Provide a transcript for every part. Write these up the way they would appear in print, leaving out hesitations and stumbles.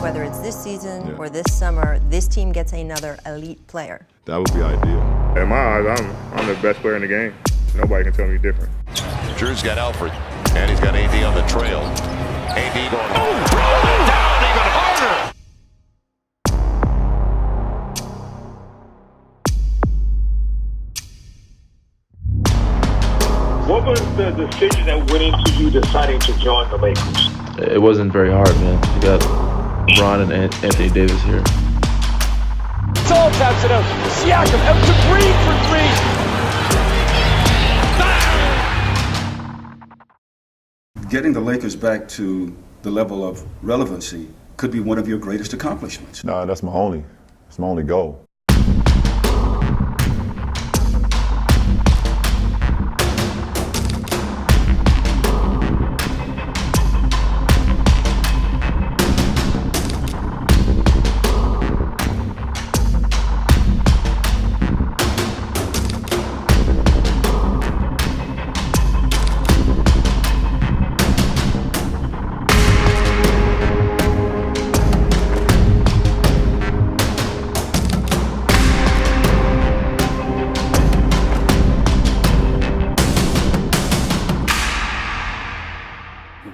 whether it's this season or this summer, this team gets another elite player. That would be ideal. In my eyes, I'm the best player in the game. Nobody can tell me different. Drew's got Alfred, and he's got AD on the trail. AD going, roll it down even harder! What was the decision that went into you deciding to join the Lakers? It wasn't very hard, man. You got LeBron and Anthony Davis here. Saul taps it out. Siakam out to Green for three. Getting the Lakers back to the level of relevancy could be one of your greatest accomplishments. No, that's my only goal.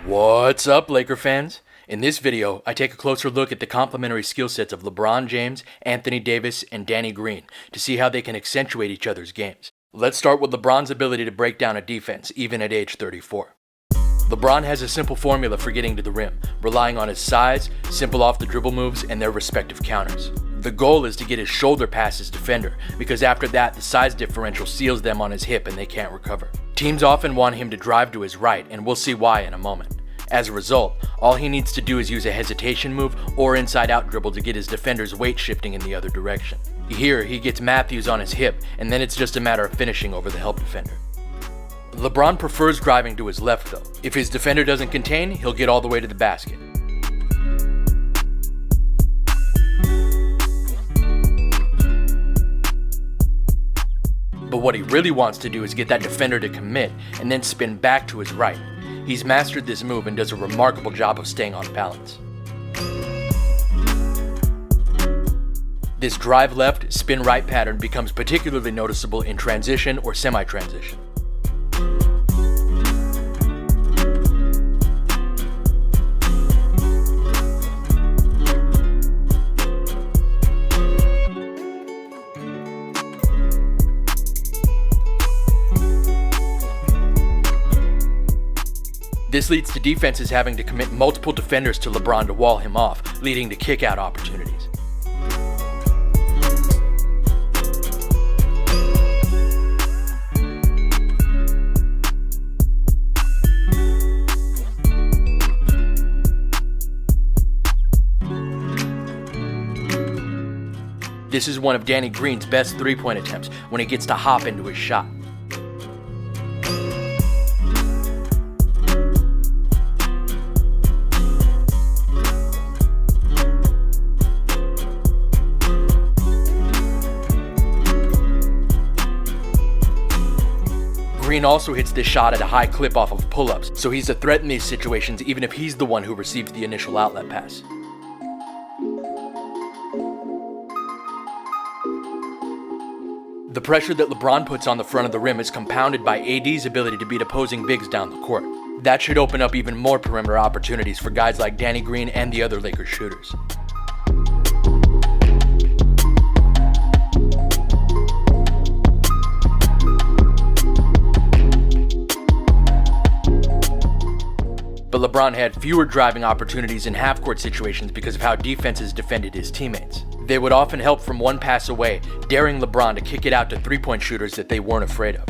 What's up, Laker fans? In this video, I take a closer look at the complementary skill sets of LeBron James, Anthony Davis, and Danny Green to see how they can accentuate each other's games. Let's start with LeBron's ability to break down a defense, even at age 34. LeBron has a simple formula for getting to the rim, relying on his size, simple off-the-dribble moves, and their respective counters. The goal is to get his shoulder past his defender, because after that, the size differential seals them on his hip and they can't recover. Teams often want him to drive to his right, and we'll see why in a moment. As a result, all he needs to do is use a hesitation move or inside-out dribble to get his defender's weight shifting in the other direction. Here, he gets Matthews on his hip, and then it's just a matter of finishing over the help defender. LeBron prefers driving to his left though. If his defender doesn't contain, he'll get all the way to the basket. But what he really wants to do is get that defender to commit and then spin back to his right. He's mastered this move and does a remarkable job of staying on balance. This drive left, spin right pattern becomes particularly noticeable in transition or semi-transition. This leads to defenses having to commit multiple defenders to LeBron to wall him off, leading to kick-out opportunities. This is one of Danny Green's best three-point attempts when he gets to hop into his shot. Green also hits this shot at a high clip off of pull-ups, so he's a threat in these situations even if he's the one who receives the initial outlet pass. The pressure that LeBron puts on the front of the rim is compounded by AD's ability to beat opposing bigs down the court. That should open up even more perimeter opportunities for guys like Danny Green and the other Lakers shooters. But LeBron had fewer driving opportunities in half-court situations because of how defenses defended his teammates. They would often help from one pass away, daring LeBron to kick it out to three-point shooters that they weren't afraid of.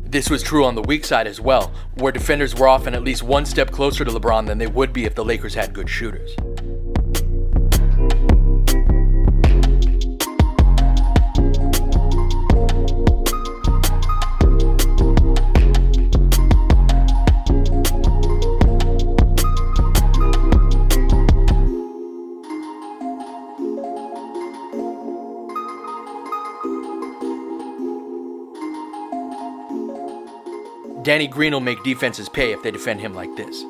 This was true on the weak side as well, where defenders were often at least one step closer to LeBron than they would be if the Lakers had good shooters. Danny Green will make defenses pay if they defend him like this.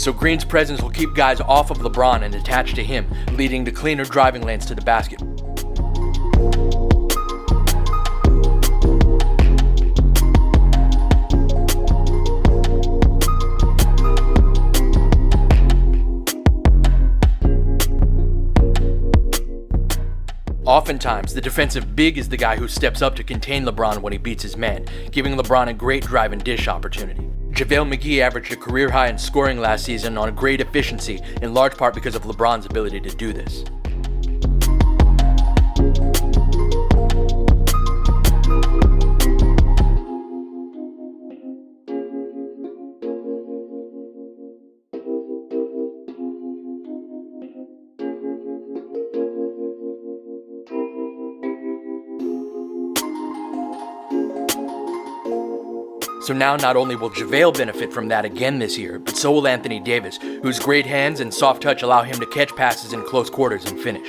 So Green's presence will keep guys off of LeBron and attached to him, leading to cleaner driving lanes to the basket. Oftentimes, the defensive big is the guy who steps up to contain LeBron when he beats his man, giving LeBron a great drive and dish opportunity. JaVale McGee averaged a career high in scoring last season on great efficiency, in large part because of LeBron's ability to do this. So now not only will JaVale benefit from that again this year, but so will Anthony Davis, whose great hands and soft touch allow him to catch passes in close quarters and finish.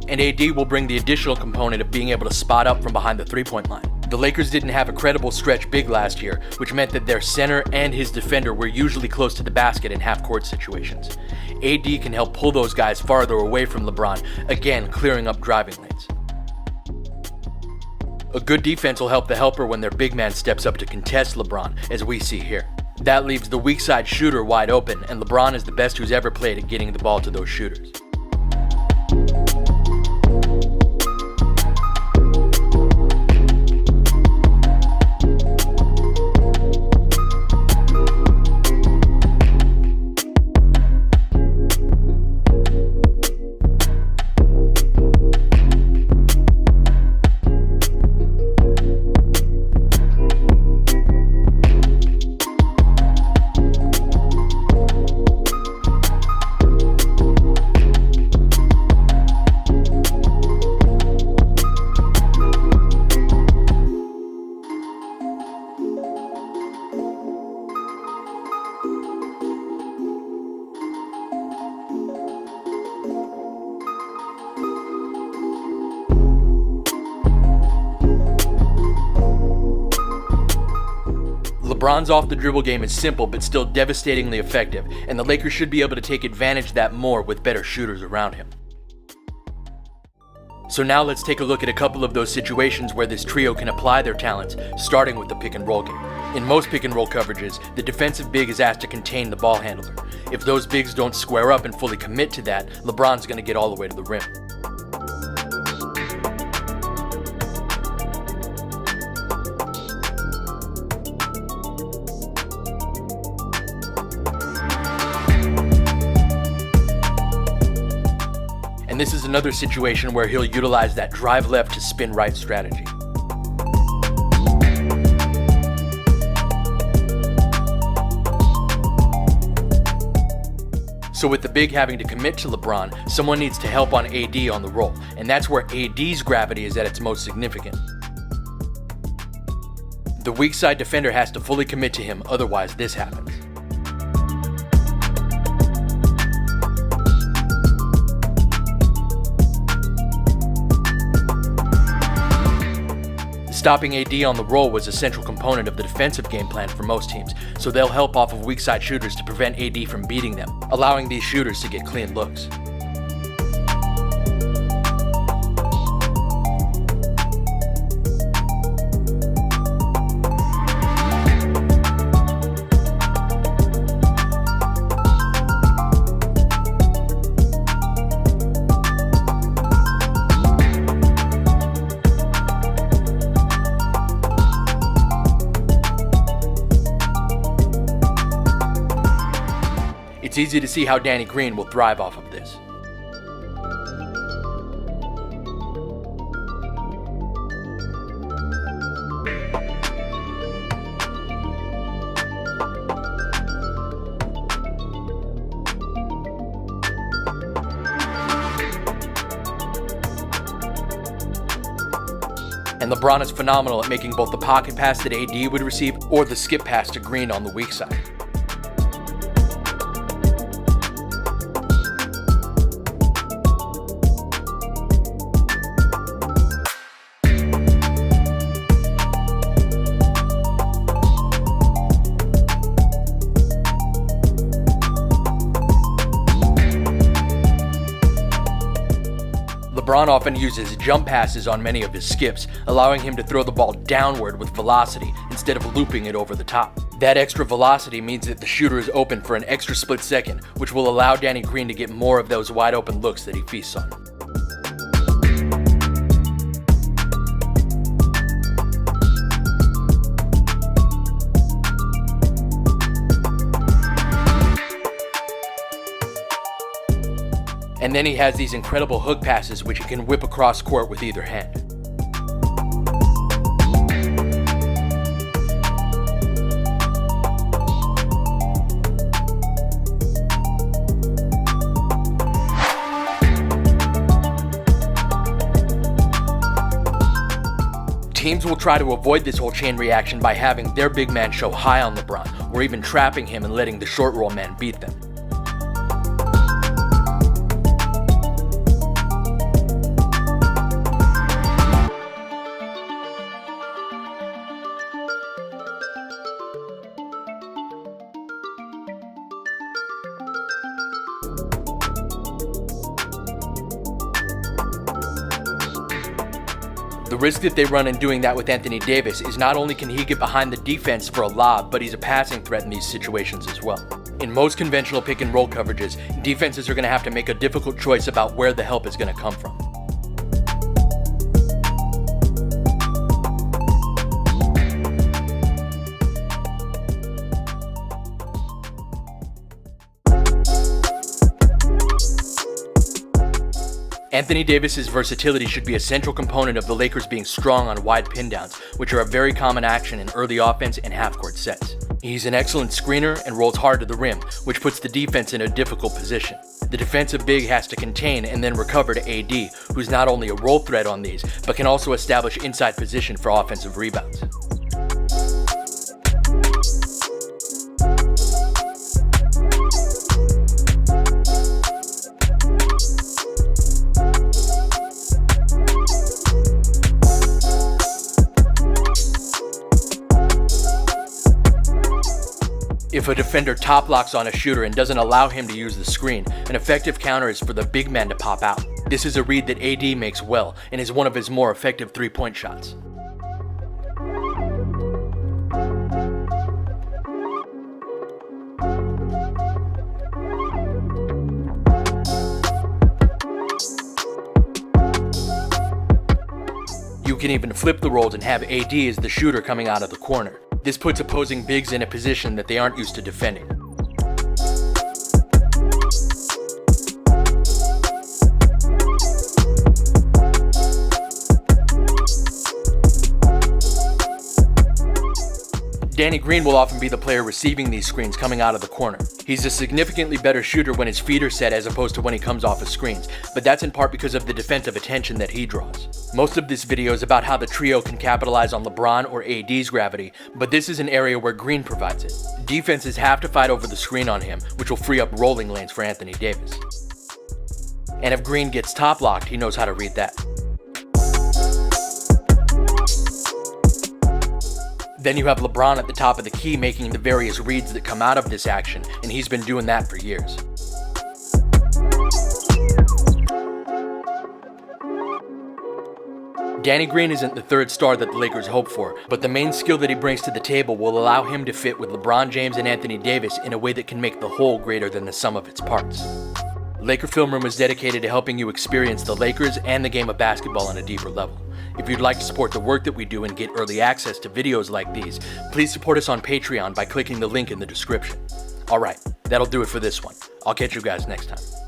And AD will bring the additional component of being able to spot up from behind the three-point line. The Lakers didn't have a credible stretch big last year, which meant that their center and his defender were usually close to the basket in half-court situations. AD can help pull those guys farther away from LeBron, again clearing up driving lanes. A good defense will help the helper when their big man steps up to contest LeBron, as we see here. That leaves the weak side shooter wide open, and LeBron is the best who's ever played at getting the ball to those shooters. LeBron's off-the-dribble game is simple but still devastatingly effective, and the Lakers should be able to take advantage of that more with better shooters around him. So now let's take a look at a couple of those situations where this trio can apply their talents, starting with the pick-and-roll game. In most pick-and-roll coverages, the defensive big is asked to contain the ball handler. If those bigs don't square up and fully commit to that, LeBron's going to get all the way to the rim. And this is another situation where he'll utilize that drive left to spin right strategy. So with the big having to commit to LeBron, someone needs to help on AD on the roll, and that's where AD's gravity is at its most significant. The weak side defender has to fully commit to him, otherwise this happens. Stopping AD on the roll was a central component of the defensive game plan for most teams, so they'll help off of weak side shooters to prevent AD from beating them, allowing these shooters to get clean looks. It's easy to see how Danny Green will thrive off of this. And LeBron is phenomenal at making both the pocket pass that AD would receive or the skip pass to Green on the weak side. LeBron often uses jump passes on many of his skips, allowing him to throw the ball downward with velocity instead of looping it over the top. That extra velocity means that the shooter is open for an extra split second, which will allow Danny Green to get more of those wide open looks that he feasts on. And then he has these incredible hook passes which he can whip across court with either hand. Teams will try to avoid this whole chain reaction by having their big man show high on LeBron, or even trapping him and letting the short roll man beat them. The risk that they run in doing that with Anthony Davis is not only can he get behind the defense for a lob, but he's a passing threat in these situations as well. In most conventional pick and roll coverages, defenses are going to have to make a difficult choice about where the help is going to come from. Anthony Davis's versatility should be a central component of the Lakers being strong on wide pin downs, which are a very common action in early offense and half-court sets. He's an excellent screener and rolls hard to the rim, which puts the defense in a difficult position. The defensive big has to contain and then recover to AD, who's not only a roll threat on these, but can also establish inside position for offensive rebounds. If a defender top locks on a shooter and doesn't allow him to use the screen, an effective counter is for the big man to pop out. This is a read that AD makes well and is one of his more effective three-point shots. You can even flip the roles and have AD as the shooter coming out of the corner. This puts opposing bigs in a position that they aren't used to defending. Danny Green will often be the player receiving these screens coming out of the corner. He's a significantly better shooter when his feet are set as opposed to when he comes off of screens, but that's in part because of the defensive attention that he draws. Most of this video is about how the trio can capitalize on LeBron or AD's gravity, but this is an area where Green provides it. Defenses have to fight over the screen on him, which will free up rolling lanes for Anthony Davis. And if Green gets top locked, he knows how to read that. Then you have LeBron at the top of the key making the various reads that come out of this action, and he's been doing that for years. Danny Green isn't the third star that the Lakers hope for, but the main skill that he brings to the table will allow him to fit with LeBron James and Anthony Davis in a way that can make the whole greater than the sum of its parts. Laker Film Room is dedicated to helping you experience the Lakers and the game of basketball on a deeper level. If you'd like to support the work that we do and get early access to videos like these, please support us on Patreon by clicking the link in the description. Alright, that'll do it for this one. I'll catch you guys next time.